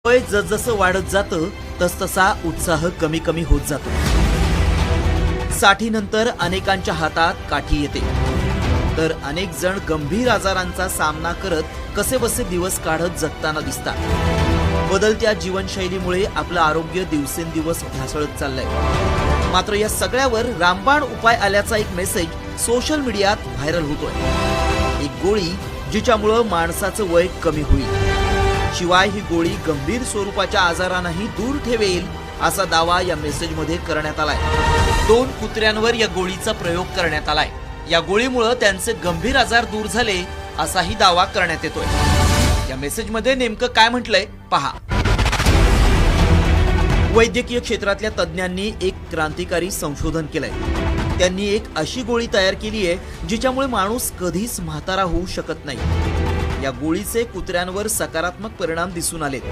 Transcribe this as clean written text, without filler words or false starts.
वय जसजसं वाढत जातं तसतसा उत्साह कमी कमी होत जातो. साठीनंतर अनेकांच्या हातात काठी येते, तर अनेक जण गंभीर आजारांचा सामना करत कसेबसे दिवस काढत जगताना दिसतात. बदलत्या जीवनशैलीमुळे आपलं आरोग्य दिवसेंदिवस ढासळत चाललंय. मात्र या सगळ्यावर रामबाण उपाय आल्याचा एक मेसेज सोशल मीडियात व्हायरल होतोय. एक गोळी जिच्यामुळं माणसाचं वय कमी होईल, शिवाय ही गोळी गंभीर स्वरूपाच्या आजारांनाही दूर ठेवेल असा दावा या मेसेजमध्ये करण्यात आलाय. 2 कुत्र्यांवर या गोळीचा प्रयोग करण्यात आलाय. या गोळीमुळे त्यांचे गंभीर आजार दूर झाले असाही दावा करण्यात येतोय. या मेसेजमध्ये नेमकं काय म्हटलंय पहा. वैद्यकीय क्षेत्रातल्या तज्ज्ञांनी एक क्रांतिकारी संशोधन केलंय. त्यांनी एक अशी गोळी तयार केली आहे जिच्यामुळे माणूस कधीच म्हातारा होऊ शकत नाही. या गोळीचे कुत्र्यांवर सकारात्मक परिणाम दिसून आलेत.